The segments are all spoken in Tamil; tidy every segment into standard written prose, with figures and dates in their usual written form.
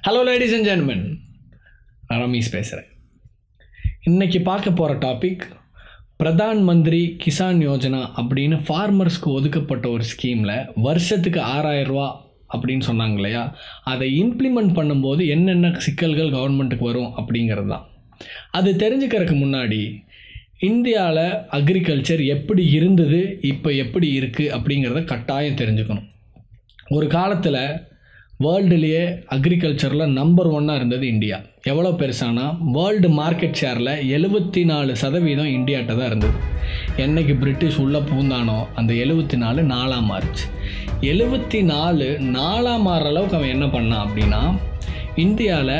ஹலோ லேடிஸ் அண்ட் ஜென்டில்மென், நான் ரமேஷ் பேசுகிறேன். இன்றைக்கி பார்க்க போகிற டாபிக் பிரதான் மந்திரி கிசான் யோஜனா அப்படின்னு ஃபார்மர்ஸ்க்கு ஒதுக்கப்பட்ட ஒரு ஸ்கீமில் வருஷத்துக்கு 6000 ரூபா அப்படின்னு சொன்னாங்க இல்லையா, அதை இம்ப்ளிமெண்ட் பண்ணும்போது என்னென்ன சிக்கல்கள் கவர்மெண்ட்டுக்கு வரும் அப்படிங்கிறது தான். அது தெரிஞ்சுக்கிறதுக்கு முன்னாடி இந்தியாவில் அக்ரிகல்ச்சர் எப்படி இருந்தது, இப்போ எப்படி இருக்குது அப்படிங்கிறத கட்டாயம் தெரிஞ்சுக்கணும். ஒரு காலத்தில் வேர்ல்டுலேயே அக்ரிகல்ச்சரில் நம்பர் 1 இருந்தது இந்தியா. எவ்வளோ பெருசானா வேர்ல்டு மார்க்கெட் ஷேரில் 74% இந்தியாட்ட தான் இருந்தது. என்னைக்கு பிரிட்டிஷ் உள்ளே பூந்தானோ அந்த 74 4ஆக மாறுச்சு. 74 4ஆக மாறுற அளவுக்கு அவன் என்ன பண்ணான் அப்படின்னா, இந்தியாவில்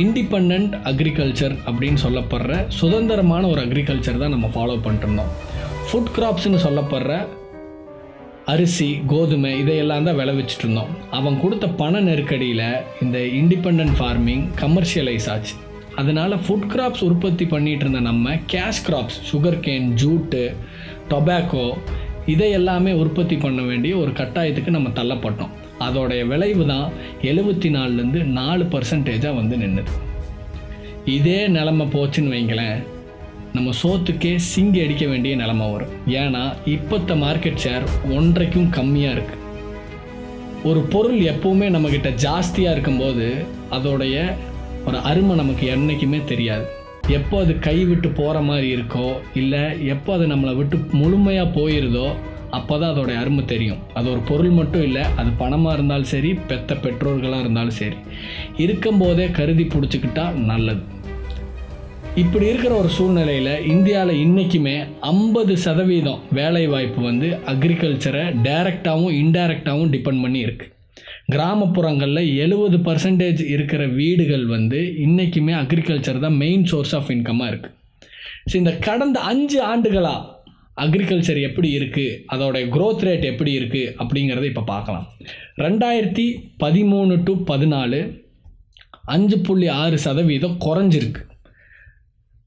இண்டிபெண்ட் அக்ரிகல்ச்சர் அப்படின்னு சொல்லப்படுற சுதந்திரமான ஒரு அக்ரிகல்ச்சர் தான் நம்ம ஃபாலோ பண்ணிட்டுருந்தோம். ஃபுட் கிராப்ஸ்னு சொல்லப்படுற அரிசி, கோதுமை இதையெல்லாம் தான் விளைவிச்சிட்டு இருந்தோம். அவன் கொடுத்த பண நெருக்கடியில் இந்த இண்டிபெண்ட் ஃபார்மிங் கமர்ஷியலைஸ் ஆச்சு. அதனால் ஃபுட் கிராப்ஸ் உற்பத்தி பண்ணிகிட்டு இருந்த நம்ம cash crops, sugar cane, jute, tobacco இதையெல்லாமே உற்பத்தி பண்ண வேண்டிய ஒரு கட்டாயத்துக்கு நம்ம தள்ளப்பட்டோம். அதோடைய விளைவு தான் 74லேருந்து 4% வந்து நின்றுது. இதே நிலமை போச்சுன்னு வைங்களேன், நம்ம சோத்துக்கே சிங்கி அடிக்க வேண்டிய நிலமை வரும். ஏன்னா இப்போத்த மார்க்கெட் ஷேர் 1.5க்கும் கம்மியாக இருக்குது. ஒரு பொருள் எப்போவுமே நம்மக்கிட்ட ஜாஸ்தியாக இருக்கும்போது அதோடைய ஒரு அருமை நமக்கு என்றைக்குமே தெரியாது. எப்போ அது கை விட்டு போகிற மாதிரி இருக்கோ, இல்லை எப்போ அது நம்மளை விட்டு முழுமையாக போயிருதோ அப்போ தான் அதோடைய அருமை தெரியும். அது ஒரு பொருள் மட்டும் இல்லை, அது பணமாக இருந்தாலும் சரி, பெத்த பெற்றோர்களாக இருந்தாலும் சரி, இருக்கும்போதே கருதி பிடிச்சிக்கிட்டா நல்லது. இப்படி இருக்கிற ஒரு சூழ்நிலையில் இந்தியாவில் இன்றைக்குமே 50% வேலைவாய்ப்பு வந்து அக்ரிகல்ச்சரை டைரெக்டாகவும் இன்டைரக்டாகவும் டிபெண்ட் பண்ணி இருக்குது. கிராமப்புறங்களில் 70% இருக்கிற வீடுகள் வந்து இன்றைக்குமே அக்ரிகல்ச்சர் தான் மெயின் சோர்ஸ் ஆஃப் இன்கம்மாக இருக்குது. ஸோ இந்த கடந்த 5 ஆண்டுகளாக அக்ரிகல்ச்சர் எப்படி இருக்குது, அதோடைய க்ரோத் ரேட் எப்படி இருக்குது அப்படிங்கிறத இப்போ பார்க்கலாம். 2013 to 14 5.6% குறைஞ்சிருக்கு.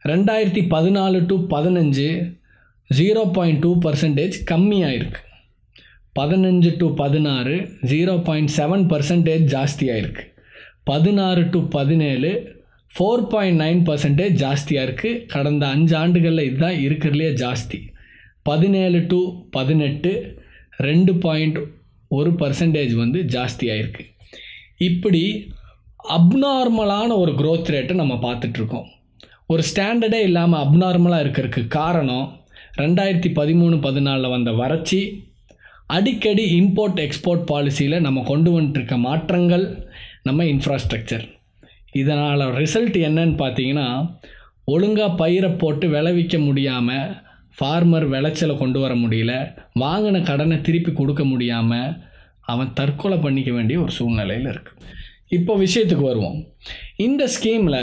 2014 to 15 0.2% கம்மியாயிருக்கு. 15 to 16 0.7% ஜாஸ்தியாக இருக்குது. 16 to 17 4.9% ஜாஸ்தியாக இருக்குது. கடந்த 5 ஆண்டுகளில் இதுதான் இருக்கிறதுலே ஜாஸ்தி. 17 to 18 2.1% வந்து ஜாஸ்தியாக இருக்குது. இப்படி அப்நார்மலான ஒரு க்ரோத் ரேட்டை நம்ம பார்த்துட்ருக்கோம். ஒரு ஸ்டாண்டர்டே இல்லாமல் அப்நார்மலாக இருக்கிறதுக்கு காரணம் 2013-14 வந்த வறட்சி, அடிக்கடி இம்போர்ட் எக்ஸ்போர்ட் பாலிசியில் நம்ம கொண்டு வந்துட்டுருக்க மாற்றங்கள், நம்ம இன்ஃப்ராஸ்ட்ரக்சர். இதனால் ரிசல்ட் என்னன்னு பார்த்தீங்கன்னா, ஒழுங்காக பயிரை போட்டு விளைவிக்க முடியாமல் ஃபார்மர் விளைச்சலை கொண்டு வர முடியல, வாங்கின கடனை திருப்பி கொடுக்க முடியாமல் அவன் தற்கொலை பண்ணிக்க வேண்டிய ஒரு சூழ்நிலையில் இருக்குது. இப்போ விஷயத்துக்கு வருவோம். இந்த ஸ்கீமில்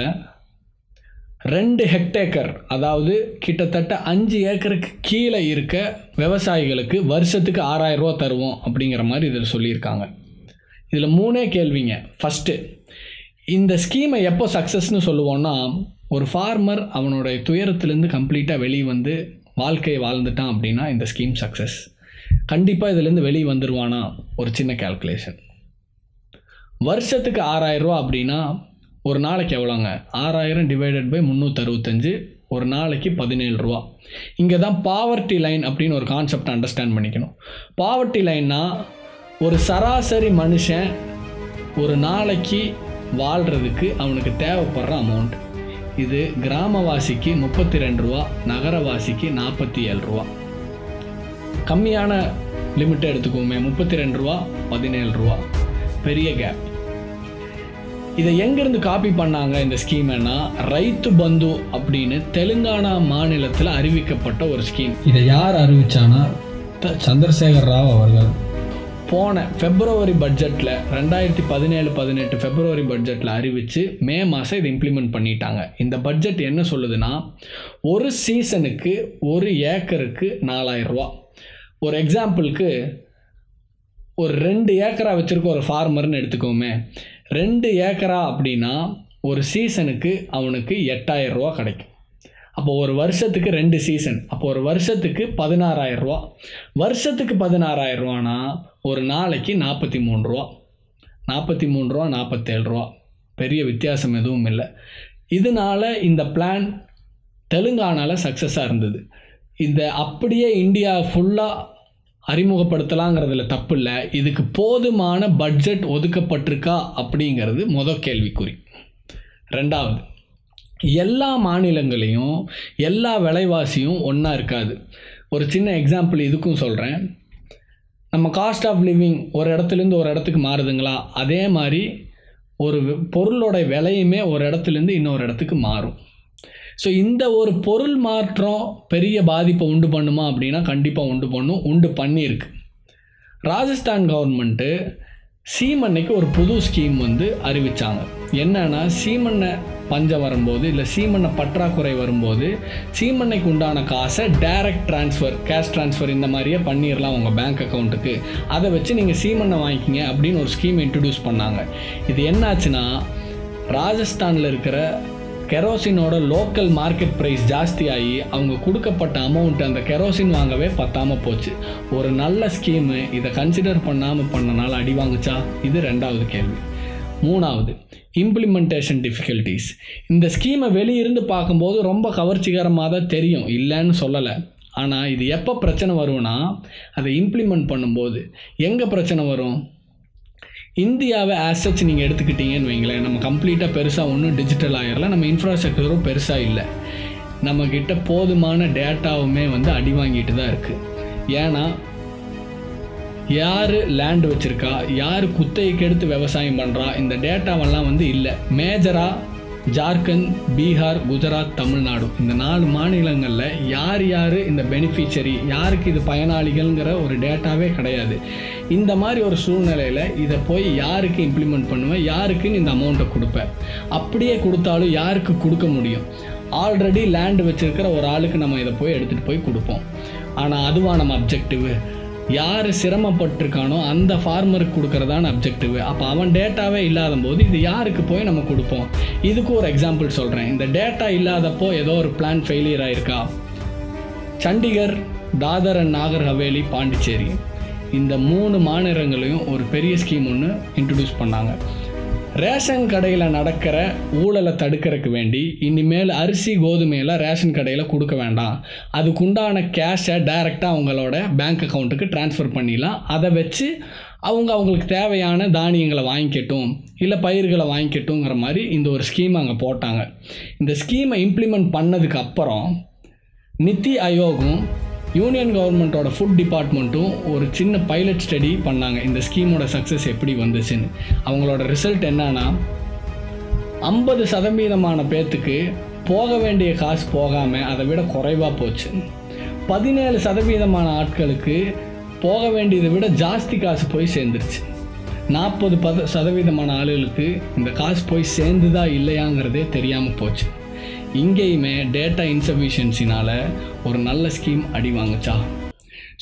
2 ஹெக்டேக்கர், அதாவது கிட்டத்தட்ட 5 ஏக்கருக்கு கீழே இருக்க விவசாயிகளுக்கு வருஷத்துக்கு 6000 ரூபா தருவோம் அப்படிங்கிற மாதிரி இதில் சொல்லியிருக்காங்க. இதில் 3 கேள்விங்க. ஃபஸ்ட்டு, இந்த ஸ்கீமை எப்போ சக்ஸஸ்ன்னு சொல்லுவோன்னா, ஒரு ஃபார்மர் அவனுடைய துயரத்துலேருந்து கம்ப்ளீட்டாக வெளியே வந்து வாழ்க்கையை வாழ்ந்துட்டான் அப்படின்னா இந்த ஸ்கீம் சக்ஸஸ். கண்டிப்பாக இதிலேருந்து வெளியே வந்துடுவானா? ஒரு சின்ன கேல்குலேஷன். வருஷத்துக்கு 6000 ரூபா அப்படின்னா ஒரு நாளைக்கு எவ்வளோங்க? 6000 டிவைடட் பை 365, ஒரு நாளைக்கு 17 ரூபா. இங்கே தான் பாவர்ட்டி லைன் அப்படின்னு ஒரு கான்செப்ட் அண்டர்ஸ்டாண்ட் பண்ணிக்கணும். பாவர்ட்டி லைன்னா ஒரு சராசரி மனுஷன் ஒரு நாளைக்கு வாழ்கிறதுக்கு அவனுக்கு தேவைப்படுற அமௌண்ட். இது கிராமவாசிக்கு 32 ரூபா, நகரவாசிக்கு 47 ரூபா. கம்மியான லிமிட்டை எடுத்துக்கோமே, 32 ரூபா 17 ரூபா, பெரிய கேப். இதை எங்கேருந்து காப்பி பண்ணாங்க இந்த ஸ்கீம்னா, ரைத்து பந்து அப்படின்னு தெலுங்கானா மாநிலத்தில் அறிவிக்கப்பட்ட ஒரு ஸ்கீம். இதை யார் அறிவிச்சானா, சந்திரசேகர் ராவ் அவர்கள். போன பிப்ரவரி பட்ஜெட்டில் 2017-18 பிப்ரவரி பட்ஜெட்டில் அறிவித்து மே மாதம் இதை இம்ப்ளிமெண்ட் பண்ணிட்டாங்க. இந்த பட்ஜெட் என்ன சொல்லுதுன்னா, ஒரு சீசனுக்கு 1 ஏக்கருக்கு 4000 ரூபா. ஒரு எக்ஸாம்பிளுக்கு ஒரு 2 ஏக்கரா வச்சுருக்க ஒரு ஃபார்மர்னு எடுத்துக்கோமே, 2 ஏக்கரா அப்படின்னா ஒரு சீசனுக்கு அவனுக்கு 8000 ரூபா கிடைக்கும். அப்போ ஒரு வருஷத்துக்கு 2 சீசன், அப்போ ஒரு வருஷத்துக்கு 16000 ரூபா. வருஷத்துக்கு 16000 ரூபானா ஒரு நாளைக்கு 43 ரூபா, 43 ரூபா, 47 ரூபா. பெரிய வித்தியாசம் எதுவும் இல்லை. இதனால் இந்த பிளான் தெலுங்கானாவில் சக்ஸஸாக இருந்தது. இதை அப்படியே இந்தியா ஃபுல்லாக அறிமுகப்படுத்தலாங்கிறதுல தப்பு இல்லை. இதுக்கு போதுமான பட்ஜெட் ஒதுக்கப்பட்டிருக்கா அப்படிங்கிறது முதல் கேள்விக்குறி. ரெண்டாவது, எல்லா மாநிலங்களையும் எல்லா விலைவாசியும் ஒன்றா இருக்காது. ஒரு சின்ன எக்ஸாம்பிள் இதுக்கும் சொல்கிறேன். நம்ம காஸ்ட் ஆஃப் லிவிங் ஒரு இடத்துலேருந்து ஒரு இடத்துக்கு மாறுதுங்களா, அதே மாதிரி ஒரு பொருளோட விலையுமே ஒரு இடத்துலேருந்து இன்னொரு இடத்துக்கு மாறும். ஸோ இந்த ஒரு பொருள் மாற்றம் பெரிய பாதிப்பை உண்டு பண்ணுமா அப்படின்னா கண்டிப்பாக உண்டு பண்ணியிருக்கு. ராஜஸ்தான் கவர்மெண்ட்டு சீமெண்ணைக்கு ஒரு புது ஸ்கீம் அறிவித்தாங்க. என்னன்னா, சீமெண்ணை பஞ்சம் வரும்போது இல்லை சீமெண்ணை பற்றாக்குறை வரும்போது சீமெண்ணைக்கு உண்டான காசை டைரக்ட் ட்ரான்ஸ்ஃபர், கேஷ் ட்ரான்ஸ்ஃபர் இந்த மாதிரியே பண்ணிடலாம் உங்கள் பேங்க் அக்கௌண்ட்டுக்கு. அதை வச்சு நீங்கள் சீமெண்ணை வாங்கிக்கிங்க அப்படின்னு ஒரு ஸ்கீம் இன்ட்ரடியூஸ் பண்ணாங்க. இது என்னாச்சுன்னா, ராஜஸ்தானில் இருக்கிற கெரோசினோட லோக்கல் மார்க்கெட் ப்ரைஸ் ஜாஸ்தியாகி அவங்க கொடுக்கப்பட்ட அமௌண்ட் அந்த கெரோசின் வாங்கவே பத்தாமல் போச்சு. ஒரு நல்ல ஸ்கீமு இதை கன்சிடர் பண்ணாமல் பண்ணனால அடி வாங்குச்சா? இது ரெண்டாவது கேள்வி. மூணாவது, இம்ப்ளிமெண்டேஷன் டிஃபிகல்ட்டிஸ். இந்த ஸ்கீமை வெளியிருந்து பார்க்கும்போது ரொம்ப கவர்ச்சிகரமாக தான் தெரியும், இல்லைன்னு சொல்லலை. ஆனால் இது எப்போ பிரச்சனை வரும்னா, அதை இம்ப்ளிமெண்ட் பண்ணும்போது எங்கே பிரச்சனை வரும்? இந்தியாவை ஆசச் நீங்கள் எடுத்துக்கிட்டீங்கன்னு வைங்களேன், நம்ம கம்ப்ளீட்டாக பெருசாக ஒன்றும் டிஜிட்டல் ஆகிடல, நம்ம இன்ஃப்ராஸ்ட்ரக்சரும் பெருசாக இல்லை, நம்மக்கிட்ட போதுமான டேட்டாவுமே அடி வாங்கிட்டு தான் இருக்குது. ஏன்னா யார் லேண்ட் வச்சுருக்கா, யார் குத்தகைக்கு எடுத்து விவசாயம் பண்ணுறா, இந்த டேட்டாவெல்லாம் இல்லை. மேஜராக ஜார்க்கண்ட், பீகார், குஜராத், தமிழ்நாடு இந்த 4 மாநிலங்களில் யார் இந்த பெனிஃபிஷரி, யாருக்கு இது பயனாளிகள்ங்கிற ஒரு டேட்டாவே கிடையாது. இந்த மாதிரி ஒரு சூழ்நிலையில் இதை போய் யாருக்கு இம்ப்ளிமெண்ட் பண்ணுவேன், யாருக்குன்னு இந்த அமௌண்ட்டை கொடுப்பேன். அப்படியே கொடுத்தாலும் யாருக்கு கொடுக்க முடியும்? ஆல்ரெடி லேண்டு வச்சுருக்கிற ஒரு ஆளுக்கு நம்ம இதை போய் எடுத்துகிட்டு போய் கொடுப்போம். ஆனால் அதுவா நம்ம அப்ஜெக்டிவ்? யார் சிரமப்பட்டிருக்கானோ அந்த ஃபார்மருக்கு கொடுக்கறதான அப்ஜெக்டிவ். அப்போ அவன் டேட்டாவே இல்லாத போது இது யாருக்கு போய் நம்ம கொடுப்போம்? இதுக்கு ஒரு எக்ஸாம்பிள் சொல்கிறேன். இந்த டேட்டா இல்லாதப்போ ஏதோ ஒரு பிளான் ஃபெயிலியர் ஆகிருக்கா? சண்டிகர், தாதர் அண்ட் நாகர் ஹவேலி, பாண்டிச்சேரி இந்த 3 மாநிலங்களையும் ஒரு பெரிய ஸ்கீம் ஒன்று இன்ட்ரடியூஸ் பண்ணாங்க. ரேஷன் கடையில் நடக்கிற ஊழலை தடுக்கிறதுக்கு வேண்டி இனிமேல் அரிசி கோதுமையெல்லாம் ரேஷன் கடையில் கொடுக்க வேண்டாம், அதுக்குண்டான கேஷை டைரெக்டாக அவங்களோட பேங்க் அக்கௌண்ட்டுக்கு ட்ரான்ஸ்ஃபர் பண்ணிடலாம். அதை வச்சு அவங்களுக்கு தேவையான தானியங்களை வாங்கிக்கட்டும் இல்லை பயிர்களை வாங்கிக்கட்டுங்கிற மாதிரி இந்த ஒரு ஸ்கீம் அங்கே போட்டாங்க. இந்த ஸ்கீமை இம்ப்ளிமெண்ட் பண்ணதுக்கு அப்புறம் நித்தி ஆயோகும் யூனியன் கவர்மெண்ட்டோட ஃபுட் டிபார்ட்மெண்ட்டும் ஒரு சின்ன பைலட் ஸ்டடி பண்ணாங்க, இந்த ஸ்கீமோட சக்ஸஸ் எப்படி வந்துச்சுன்னு. அவங்களோட ரிசல்ட் என்னன்னா, 50% பேர்த்துக்கு போக வேண்டிய காசு போகாமல் அதை விட குறைவாக போச்சு. 17% ஆட்களுக்கு போக வேண்டியதை விட ஜாஸ்தி காசு போய் சேர்ந்துருச்சு. 40% ஆளுகளுக்கு இந்த காசு போய் சேர்ந்துதா இல்லையாங்கிறதே தெரியாமல் போச்சு. இங்கேயுமே டேட்டா இன்சஃபிஷியன்சினால் ஒரு நல்ல ஸ்கீம் அடி வாங்குச்சா?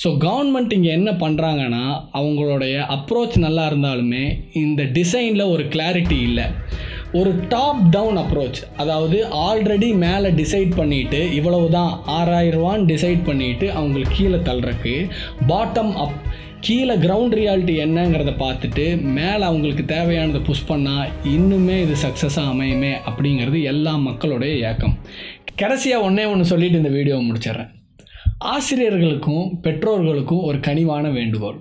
ஸோ கவர்மெண்ட் இங்கே என்ன பண்ணுறாங்கன்னா, அவங்களுடைய அப்ரோச் நல்லா இருந்தாலுமே இந்த டிசைனில் ஒரு கிளாரிட்டி இல்லை. ஒரு டாப் டவுன் அப்ரோச், அதாவது ஆல்ரெடி மேலே டிசைட் பண்ணிவிட்டு இவ்வளவு தான் 6000 ரூபான்னு டிசைட் பண்ணிவிட்டு அவங்களுக்கு கீழே தள்ளுறக்கு, பாட்டம் அப் கீழே கிரவுண்ட் ரியாலிட்டி என்னங்கிறத பார்த்துட்டு மேலே அவங்களுக்கு தேவையானதை புஷ் பண்ணால் இன்னுமே இது சக்ஸஸாக அமையுமே அப்படிங்கிறது எல்லா மக்களுடைய ஏக்கம். கடைசியாக ஒன்று சொல்லிவிட்டு இந்த வீடியோவை முடிச்சிடுறேன். ஆசிரியர்களுக்கும் பெற்றோர்களுக்கும் ஒரு கனிவான வேண்டுகோள்.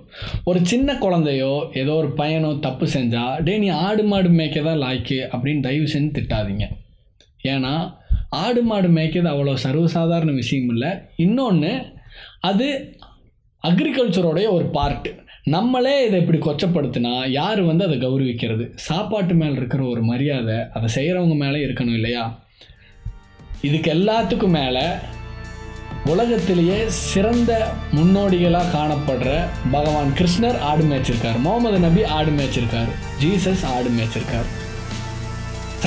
ஒரு சின்ன குழந்தையோ ஏதோ ஒரு பையனோ தப்பு செஞ்சால், டே நீ ஆடு மாடு மேய்க்க தான் லாய்க்கு அப்படின்னு தயவு செஞ்சு திட்டாதீங்க. ஏன்னா ஆடு மாடு மேய்க்கிறது அவ்வளோ சர்வசாதாரண விஷயம் இல்லை. இன்னொன்று, அது அக்ரிகல்ச்சரோடைய ஒரு பார்ட்டு. நம்மளே இதை இப்படி கொச்சப்படுத்தினா யார் அதை கௌரவிக்கிறது? சாப்பாட்டு மேலே இருக்கிற ஒரு மரியாதை அதை செய்கிறவங்க மேலே இருக்கணும் இல்லையா? இதுக்கு எல்லாத்துக்கும் மேலே உலகத்திலேயே சிறந்த முன்னோடிகளாக காணப்படுற பகவான் கிருஷ்ணர் ஆடு மேய்ச்சிருக்கார், முகமது நபி ஆடு மேய்ச்சிருக்கார், ஜீசஸ் ஆடு மேய்ச்சிருக்கார்.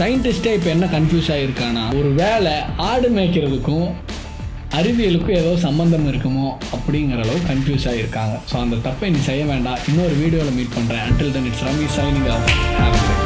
சயின்டிஸ்டே இப்போ என்ன கன்ஃபியூஸ் ஆகிருக்கானா, ஒரு வேளை ஆடு மேய்க்கிறதுக்கும் அறிவியலுக்கும் ஏதோ சம்பந்தம் இருக்குமோ அப்படிங்கிற அளவு கன்ஃபியூஸ் ஆகியிருக்காங்க. ஸோ அந்த தப்பை நீ செய்ய வேண்டாம். இன்னொரு வீடியோவில் மீட் பண்ணுறேன். Until then, it's Rami signing off. Have a great day.